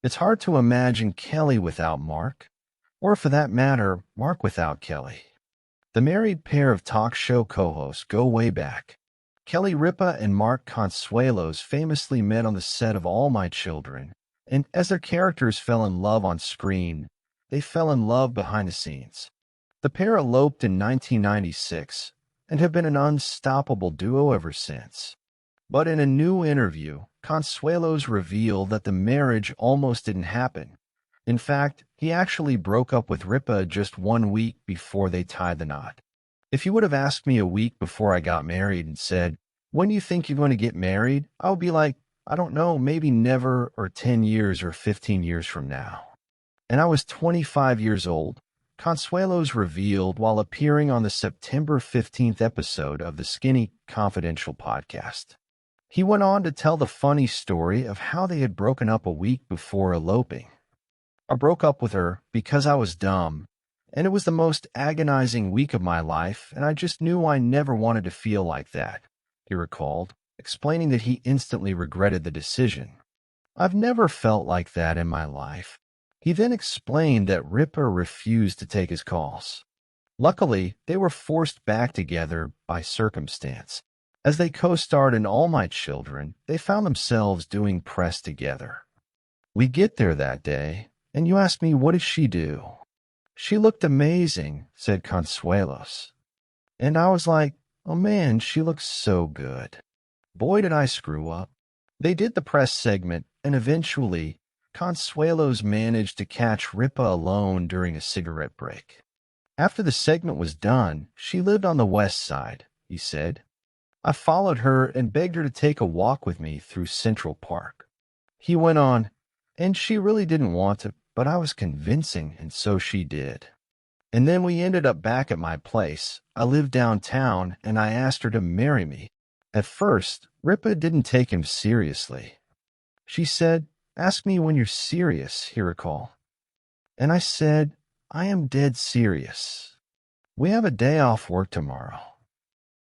It's hard to imagine Kelly without Mark, or for that matter, Mark without Kelly. The married pair of talk show co-hosts go way back. Kelly Ripa and Mark Consuelos famously met on the set of All My Children, and as their characters fell in love on screen, they fell in love behind the scenes. The pair eloped in 1996 and have been an unstoppable duo ever since. But in a new interview, Consuelos revealed that the marriage almost didn't happen. In fact, he actually broke up with Ripa just 1 week before they tied the knot. If you would have asked me a week before I got married and said, "When do you think you're going to get married?" I would be like, "I don't know, maybe never, or 10 years or 15 years from now." And I was 25 years old, Consuelos revealed while appearing on the September 15th episode of the Skinny Confidential podcast. He went on to tell the funny story of how they had broken up a week before eloping. "I broke up with her because I was dumb, and it was the most agonizing week of my life, and I just knew I never wanted to feel like that," he recalled, explaining that he instantly regretted the decision. "I've never felt like that in my life." He then explained that Ripa refused to take his calls. Luckily, they were forced back together by circumstance. As they co-starred in All My Children, they found themselves doing press together. "We get there that day, and you asked me, what did she do?" "She looked amazing," said Consuelos. "And I was like, oh man, she looks so good. Boy, did I screw up." They did the press segment, and eventually, Consuelos managed to catch Ripa alone during a cigarette break. "After the segment was done, she lived on the west side," he said. "I followed her and begged her to take a walk with me through Central Park." He went on, "And she really didn't want to, but I was convincing, and so she did. And then we ended up back at my place. I lived downtown, and I asked her to marry me. At first, Ripa didn't take him seriously. She said, 'Ask me when you're serious,'" he recalled. And I said, "I am dead serious. We have a day off work tomorrow.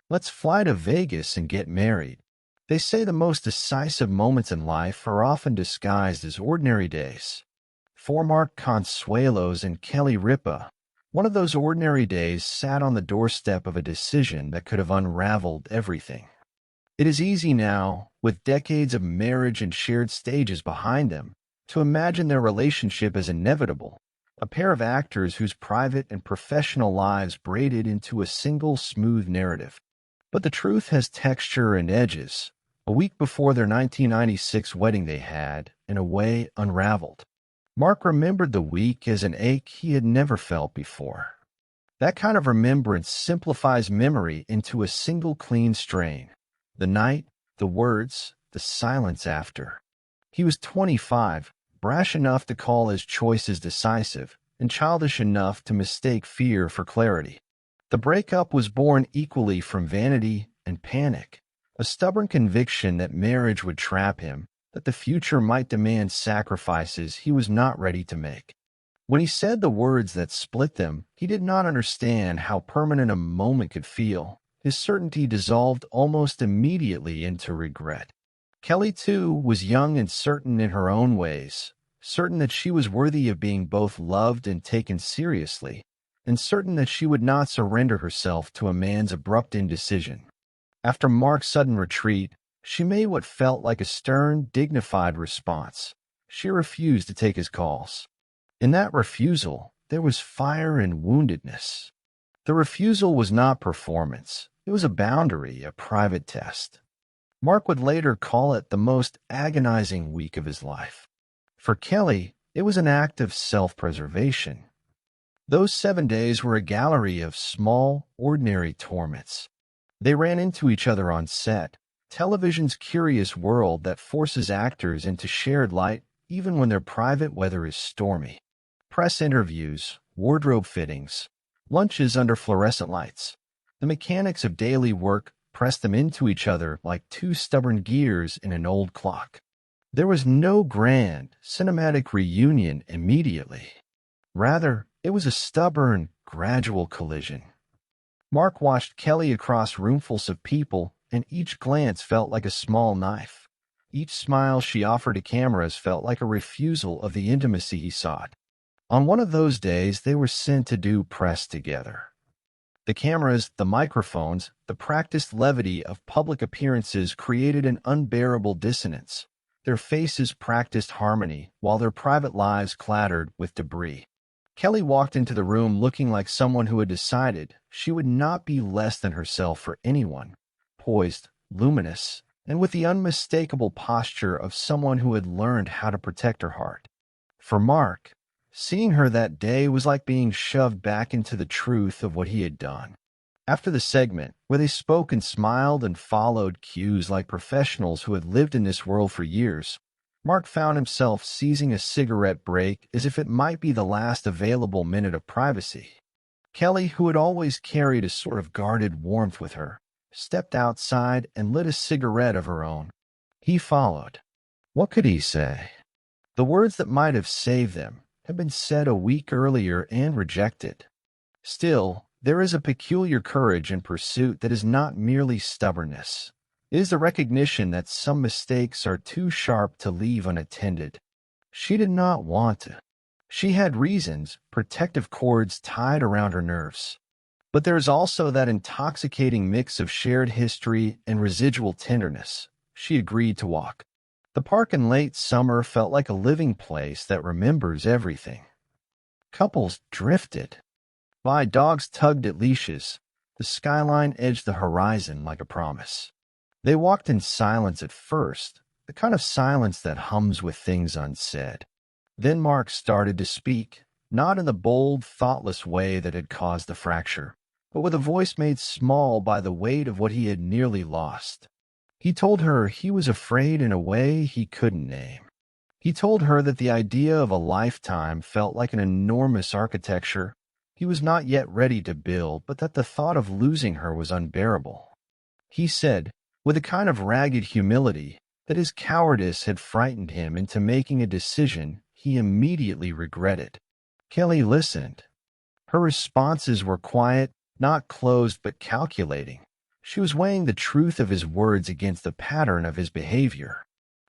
Let's fly to Vegas and get married." They say the most decisive moments in life are often disguised as ordinary days. For Mark Consuelos and Kelly Ripa, one of those ordinary days sat on the doorstep of a decision that could have unraveled everything. It is easy now, with decades of marriage and shared stages behind them, to imagine their relationship as inevitable, a pair of actors whose private and professional lives braided into a single smooth narrative. But the truth has texture and edges. A week before their 1996 wedding they had, in a way, unraveled. Mark remembered the week as an ache he had never felt before. That kind of remembrance simplifies memory into a single clean strain. The night, the words, the silence after. He was 25, brash enough to call his choices decisive, and childish enough to mistake fear for clarity. The breakup was born equally from vanity and panic, a stubborn conviction that marriage would trap him, that the future might demand sacrifices he was not ready to make. When he said the words that split them, he did not understand how permanent a moment could feel. His certainty dissolved almost immediately into regret. Kelly, too, was young and certain in her own ways, certain that she was worthy of being both loved and taken seriously, and certain that she would not surrender herself to a man's abrupt indecision. After Mark's sudden retreat, she made what felt like a stern, dignified response. She refused to take his calls. In that refusal, there was fire and woundedness. The refusal was not performance. It was a boundary, a private test. Mark would later call it the most agonizing week of his life. For Kelly, it was an act of self-preservation. Those 7 days were a gallery of small, ordinary torments. They ran into each other on set, television's curious world that forces actors into shared light even when their private weather is stormy. Press interviews, wardrobe fittings, lunches under fluorescent lights. The mechanics of daily work pressed them into each other like two stubborn gears in an old clock. There was no grand, cinematic reunion immediately. Rather, it was a stubborn, gradual collision. Mark watched Kelly across roomfuls of people, and each glance felt like a small knife. Each smile she offered to cameras felt like a refusal of the intimacy he sought. On one of those days, they were sent to do press together. The cameras, the microphones, the practiced levity of public appearances created an unbearable dissonance. Their faces practiced harmony, while their private lives clattered with debris. Kelly walked into the room looking like someone who had decided she would not be less than herself for anyone, poised, luminous, and with the unmistakable posture of someone who had learned how to protect her heart. For Mark, seeing her that day was like being shoved back into the truth of what he had done. After the segment, where they spoke and smiled and followed cues like professionals who had lived in this world for years, Mark found himself seizing a cigarette break as if it might be the last available minute of privacy. Kelly, who had always carried a sort of guarded warmth with her, stepped outside and lit a cigarette of her own. He followed. What could he say? The words that might have saved them had been said a week earlier and rejected. Still, there is a peculiar courage in pursuit that is not merely stubbornness. It is the recognition that some mistakes are too sharp to leave unattended. She did not want to. She had reasons, protective cords tied around her nerves. But there is also that intoxicating mix of shared history and residual tenderness. She agreed to walk. The park in late summer felt like a living place that remembers everything. Couples drifted by, dogs tugged at leashes. The skyline edged the horizon like a promise. They walked in silence at first, the kind of silence that hums with things unsaid. Then Mark started to speak, not in the bold, thoughtless way that had caused the fracture, but with a voice made small by the weight of what he had nearly lost. He told her he was afraid in a way he couldn't name. He told her that the idea of a lifetime felt like an enormous architecture he was not yet ready to build, but that the thought of losing her was unbearable. He said, with a kind of ragged humility, that his cowardice had frightened him into making a decision he immediately regretted. Kelly listened. Her responses were quiet, not closed but calculating. She was weighing the truth of his words against the pattern of his behavior.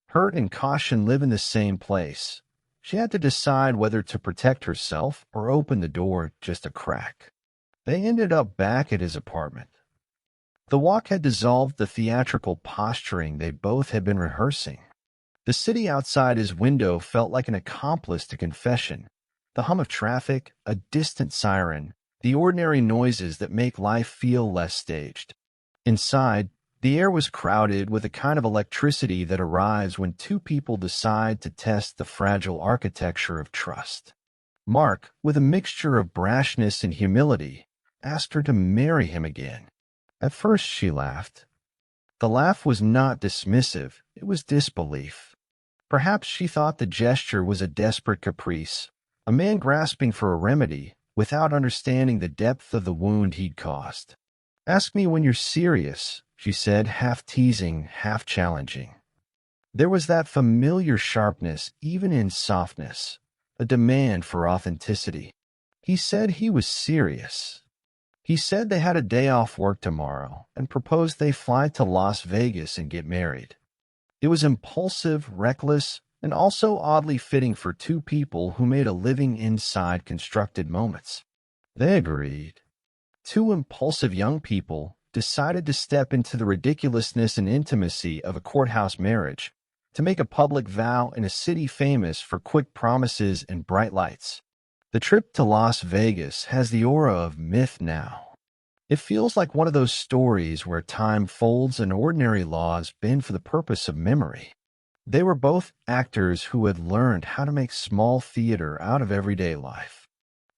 Hurt and caution live in the same place. She had to decide whether to protect herself or open the door just a crack. They ended up back at his apartment. The walk had dissolved the theatrical posturing they both had been rehearsing. The city outside his window felt like an accomplice to confession. The hum of traffic, a distant siren, the ordinary noises that make life feel less staged. Inside, the air was crowded with a kind of electricity that arrives when two people decide to test the fragile architecture of trust. Mark, with a mixture of brashness and humility, asked her to marry him again. At first she laughed. The laugh was not dismissive, it was disbelief. Perhaps she thought the gesture was a desperate caprice, a man grasping for a remedy without understanding the depth of the wound he'd caused. Ask me when you're serious, she said, half teasing, half challenging. There was that familiar sharpness even in softness, a demand for authenticity. He said he was serious. He said they had a day off work tomorrow and proposed they fly to Las Vegas and get married. It was impulsive, reckless, and also oddly fitting for two people who made a living inside constructed moments. They agreed. Two impulsive young people decided to step into the ridiculousness and intimacy of a courthouse marriage, to make a public vow in a city famous for quick promises and bright lights. The trip to Las Vegas has the aura of myth now. It feels like one of those stories where time folds and ordinary laws bend for the purpose of memory. They were both actors who had learned how to make small theater out of everyday life.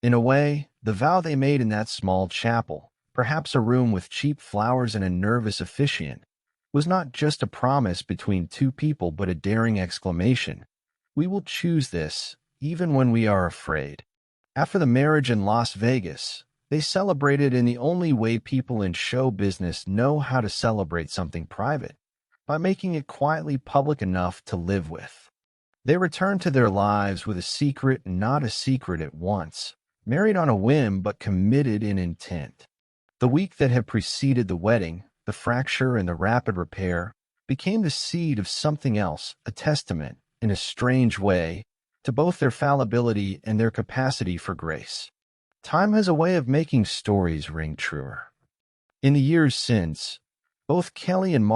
In a way, the vow they made in that small chapel, perhaps a room with cheap flowers and a nervous officiant, was not just a promise between two people but a daring exclamation. We will choose this, even when we are afraid. After the marriage in Las Vegas, they celebrated in the only way people in show business know how to celebrate something private, by making it quietly public enough to live with. They returned to their lives with a secret and not a secret at once, married on a whim but committed in intent. The week that had preceded the wedding, the fracture and the rapid repair, became the seed of something else, a testament, in a strange way, to both their fallibility and their capacity for grace. Time has a way of making stories ring truer. In the years since, both Kelly and Mark